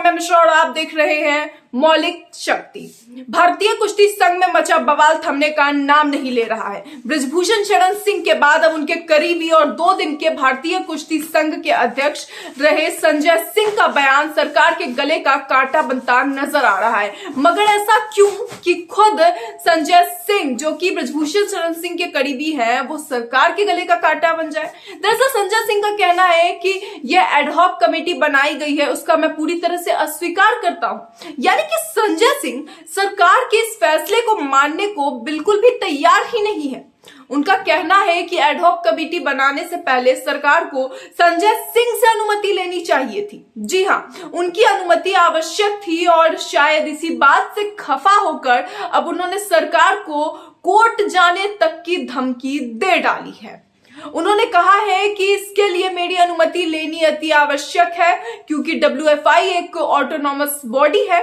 सौम्या मिश्रा और आप देख रहे हैं मौलिक शक्ति। भारतीय कुश्ती संघ में मचा बवाल थमने का नाम नहीं ले रहा है। बृजभूषण शरण सिंह के बाद अब उनके करीबी और 2 दिन के भारतीय कुश्ती संघ के अध्यक्ष रहे संजय सिंह का बयान सरकार के गले का कांटा बनता नजर आ रहा है। मगर ऐसा क्यों कि खुद संजय सिंह जो कि बृजभूषण शरण सिंह के करीबी हैं, वो सरकार के गले का कांटा बन जाए। दरअसल संजय सिंह का कहना है कि यह एडहॉक कमेटी बनाई गई है, उसका मैं पूरी तरह से अस्वीकार करता हूं। यानी कि संजय सिंह सरकार के इस फैसले को मानने को बिल्कुल भी तैयार ही नहीं है। उनका कहना है कि एडहॉक कमेटी बनाने से पहले सरकार को संजय सिंह से अनुमति लेनी चाहिए थी। जी हां, उनकी अनुमति आवश्यक थी और शायद इसी बात से खफा होकर अब उन्होंने सरकार को कोर्ट जाने तक की धमकी दे डाली है। उन्होंने कहा है कि इसके लिए मेरी अनुमति लेनी अति आवश्यक है क्योंकि WFI एक ऑटोनॉमस बॉडी है।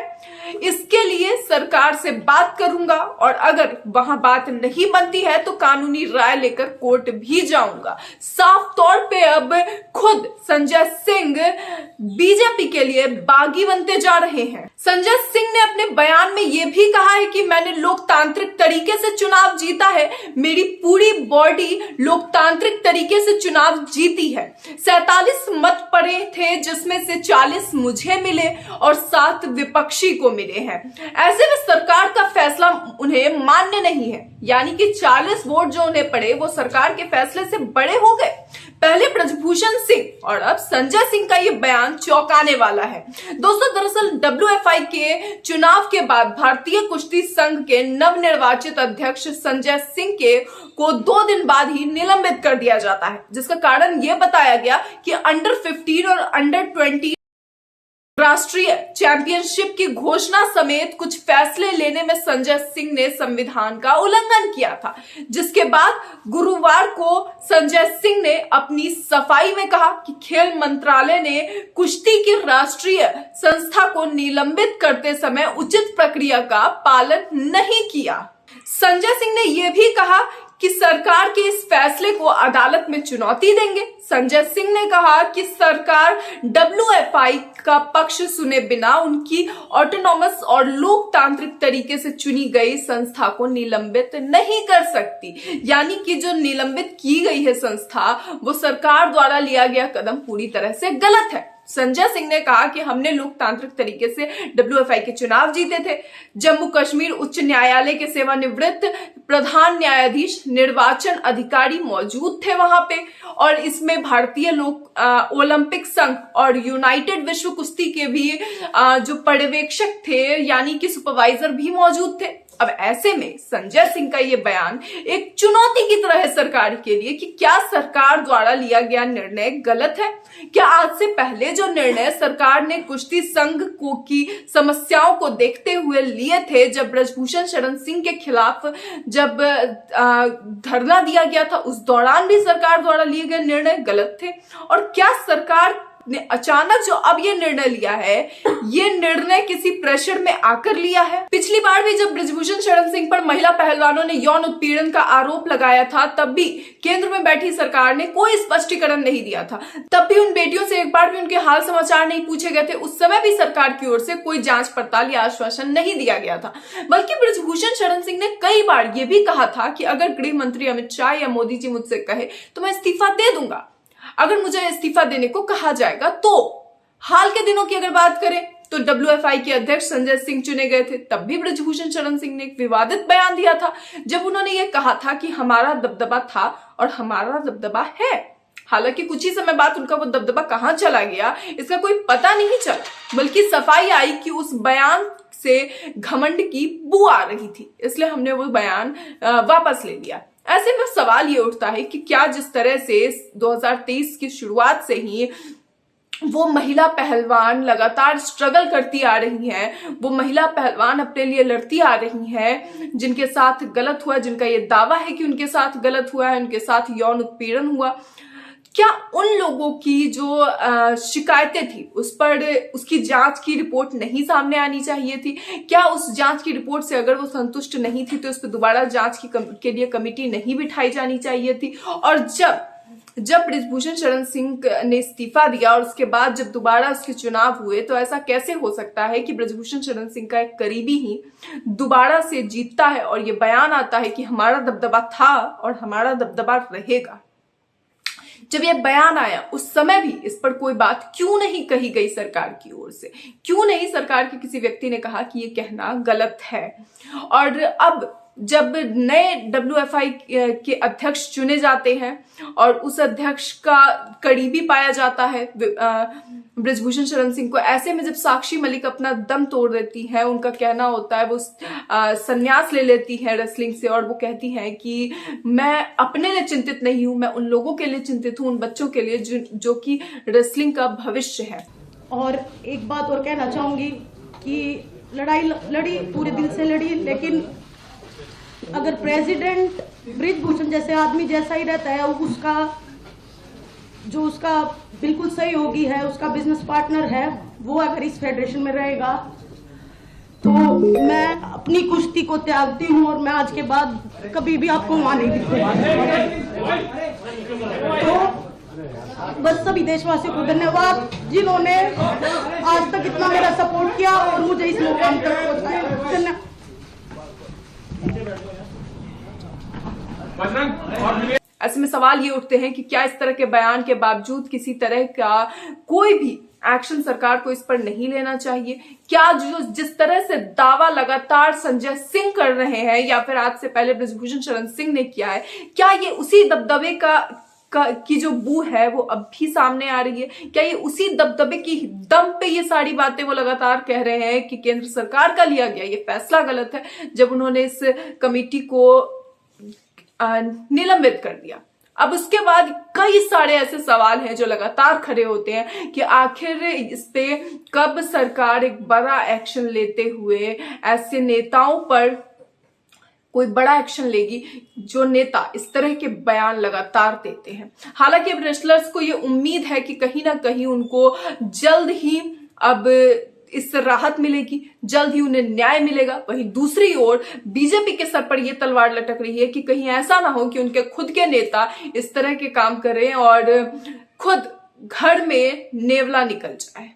इसके लिए सरकार से बात करूंगा और अगर वहां बात नहीं बनती है तो कानूनी राय लेकर कोर्ट भी जाऊंगा। साफ तौर पे अब खुद संजय सिंह बीजेपी के लिए बागी बनते जा रहे हैं। संजय सिंह ने अपने बयान में यह भी कहा है कि मैंने लोकतांत्रिक तरीके से चुनाव जीता है, मेरी पूरी बॉडी लोकतांत्रिक तरीके से चुनाव जीती है। 47 मत पड़े थे जिसमें से 40 मुझे मिले और 7 विपक्षी को मिले हैं। ऐसे में सरकार का फैसला उन्हें मान्य नहीं है, यानी कि 40 वोट जो उन्हें पड़े वो सरकार के फैसले से बड़े हो गए। पहले बृजभूषण सिंह और अब संजय सिंह का ये बयान चौंकाने वाला है। दोस्तों, दरअसल WFI के चुनाव के बाद भारतीय कुश्ती संघ के नवनिर्वाचित अध्यक्ष संजय सिंह को 2 दिन बाद ही निलंबित कर दिया जाता है, जिसका कारण यह बताया गया कि अंडर 15 और अंडर 20 राष्ट्रीय चैंपियनशिप की घोषणा समेत कुछ फैसले लेने में संजय सिंह ने संविधान का उल्लंघन किया था, जिसके बाद गुरुवार को संजय सिंह ने अपनी सफाई में कहा कि खेल मंत्रालय ने कुश्ती की राष्ट्रीय संस्था को निलंबित करते समय उचित प्रक्रिया का पालन नहीं किया। संजय सिंह ने यह भी कहा कि सरकार के इस फैसले को अदालत में चुनौती देंगे। संजय सिंह ने कहा कि सरकार WFI का पक्ष सुने बिना उनकी ऑटोनॉमस और लोकतांत्रिक तरीके से चुनी गई संस्था को निलंबित नहीं कर सकती। यानी कि जो निलंबित की गई है संस्था, वो सरकार द्वारा लिया गया कदम पूरी तरह से गलत है। संजय सिंह ने कहा कि हमने लोकतांत्रिक तरीके से WFI के चुनाव जीते थे। जम्मू कश्मीर उच्च न्यायालय के सेवानिवृत्त प्रधान न्यायाधीश निर्वाचन अधिकारी मौजूद थे वहां पे, और इसमें भारतीय ओलंपिक संघ और यूनाइटेड विश्व कुश्ती के भी जो पर्यवेक्षक थे यानी कि सुपरवाइजर भी मौजूद थे। अब ऐसे में संजय सिंह का ये बयान एक चुनौती की तरह है सरकार के लिए कि क्या सरकार द्वारा लिया गया निर्णय गलत है। क्या आज से पहले जो निर्णय सरकार ने कुश्ती संघ की समस्याओं को देखते हुए लिए थे, जब बृजभूषण शरण सिंह के खिलाफ जब धरना दिया गया था, उस दौरान भी सरकार द्वारा लिए गए निर्णय गलत थे। और क्या सरकार ने अचानक जो अब ये निर्णय लिया है, ये निर्णय किसी प्रेशर में आकर लिया है? पिछली बार भी जब बृजभूषण शरण सिंह पर महिला पहलवानों ने यौन उत्पीड़न का आरोप लगाया था, तब भी केंद्र में बैठी सरकार ने कोई स्पष्टीकरण नहीं दिया था। तब भी उन बेटियों से एक बार भी उनके हाल समाचार नहीं पूछे गए थे। उस समय भी सरकार की ओर से कोई जांच पड़ताल या आश्वासन नहीं दिया गया था। बल्कि बृजभूषण शरण सिंह ने कई बार यह भी कहा था कि अगर गृह मंत्री अमित शाह या मोदी जी मुझसे कहे तो मैं इस्तीफा दे दूंगा, अगर मुझे इस्तीफा देने को कहा जाएगा तो। हाल के दिनों की अगर बात करें तो WFI के अध्यक्ष संजय सिंह चुने गए थे, तब भी बृजभूषण शरण सिंह ने एक विवादित बयान दिया था, जब उन्होंने ये कहा था कि हमारा दबदबा था और हमारा दबदबा है। हालांकि कुछ ही समय बाद उनका वो दबदबा कहां चला गया इसका कोई पता नहीं चला, बल्कि सफाई आई कि उस बयान से घमंड की बू आ रही थी, इसलिए हमने वो बयान वापस ले लिया। ऐसे में सवाल ये उठता है कि क्या जिस तरह से 2023 की शुरुआत से ही वो महिला पहलवान लगातार स्ट्रगल करती आ रही हैं, वो महिला पहलवान अपने लिए लड़ती आ रही हैं, जिनके साथ गलत हुआ, जिनका ये दावा है कि उनके साथ गलत हुआ है, उनके साथ यौन उत्पीड़न हुआ, क्या उन लोगों की जो शिकायतें थी उस पर उसकी जांच की रिपोर्ट नहीं सामने आनी चाहिए थी? क्या उस जांच की रिपोर्ट से अगर वो संतुष्ट नहीं थी तो उस पर दोबारा जांच के लिए कमेटी नहीं बिठाई जानी चाहिए थी? और जब जब बृजभूषण शरण सिंह ने इस्तीफा दिया और उसके बाद जब दोबारा उसके चुनाव हुए, तो ऐसा कैसे हो सकता है कि बृजभूषण शरण सिंह का एक करीबी ही दोबारा से जीतता है और ये बयान आता है कि हमारा दबदबा था और हमारा दबदबा रहेगा। जब यह बयान आया उस समय भी इस पर कोई बात क्यों नहीं कही गई सरकार की ओर से? क्यों नहीं सरकार के किसी व्यक्ति ने कहा कि ये कहना गलत है? और अब जब नए WFI के अध्यक्ष चुने जाते हैं और उस अध्यक्ष का करीबी पाया जाता है बृजभूषण शरण सिंह को, ऐसे में जब साक्षी मलिक अपना दम तोड़ देती है, उनका कहना होता है वो संन्यास ले लेती है रेसलिंग से और वो कहती है कि मैं अपने लिए चिंतित नहीं हूं, मैं उन लोगों के लिए चिंतित हूं, उन बच्चों के लिए जो कि रेसलिंग का भविष्य है। और एक बात और कहना चाहूंगी कि लड़ाई लड़ी, पूरे दिल से लड़ी, लेकिन अगर प्रेसिडेंट बृजभूषण जैसे आदमी जैसा ही रहता है, उसका बिल्कुल सहयोगी है, उसका बिजनेस पार्टनर है, वो अगर इस फेडरेशन में रहेगा तो मैं अपनी कुश्ती को त्यागती हूं और मैं आज के बाद कभी भी आपको वहां नहीं दिखूंगा। तो बस सभी देशवासियों को धन्यवाद जिन्होंने आज तक इतना मेरा सपोर्ट किया और मुझे इस मुकाम तक पहुंचाया। धन्यवाद। ऐसे में सवाल ये उठते हैं कि क्या इस तरह के बयान के बावजूद किसी तरह का कोई भी एक्शन सरकार को इस पर नहीं लेना चाहिए? क्या जिस तरह से दावा लगातार संजय सिंह कर रहे हैं या फिर आज से पहले बृजभूषण शरण सिंह ने किया है, क्या ये उसी दबदबे की जो बू है वो अब भी सामने आ रही है? क्या ये उसी दबदबे की दम पे ये सारी बातें वो लगातार कह रहे हैं कि केंद्र सरकार का लिया गया ये फैसला गलत है, जब उन्होंने इस कमेटी को निलंबित कर दिया? अब उसके बाद कई सारे ऐसे सवाल हैं जो लगातार खड़े होते हैं कि आखिर इस पे कब सरकार एक बड़ा एक्शन लेते हुए ऐसे नेताओं पर कोई बड़ा एक्शन लेगी जो नेता इस तरह के बयान लगातार देते हैं। हालांकि अब रेसलर्स को ये उम्मीद है कि कहीं ना कहीं उनको जल्द ही अब इससे राहत मिलेगी, जल्द ही उन्हें न्याय मिलेगा। वहीं दूसरी ओर बीजेपी के सर पर यह तलवार लटक रही है कि कहीं ऐसा ना हो कि उनके खुद के नेता इस तरह के काम करें और खुद घर में नेवला निकल जाए।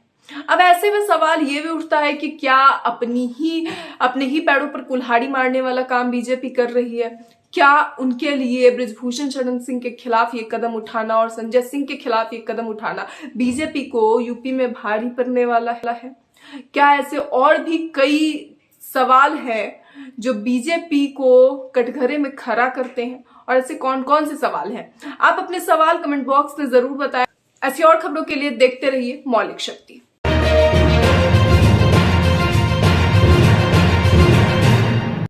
अब ऐसे में सवाल ये भी उठता है कि क्या अपने ही पैरों पर कुल्हाड़ी मारने वाला काम बीजेपी कर रही है? क्या उनके लिए बृजभूषण शरण सिंह के खिलाफ ये कदम उठाना और संजय सिंह के खिलाफ ये कदम उठाना बीजेपी को यूपी में भारी पड़ने वाला है? क्या ऐसे और भी कई सवाल हैं जो बीजेपी को कटघरे में खड़ा करते हैं? और ऐसे कौन कौन से सवाल हैं? आप अपने सवाल कमेंट बॉक्स में जरूर बताएं। ऐसी और खबरों के लिए देखते रहिए मौलिक शक्ति।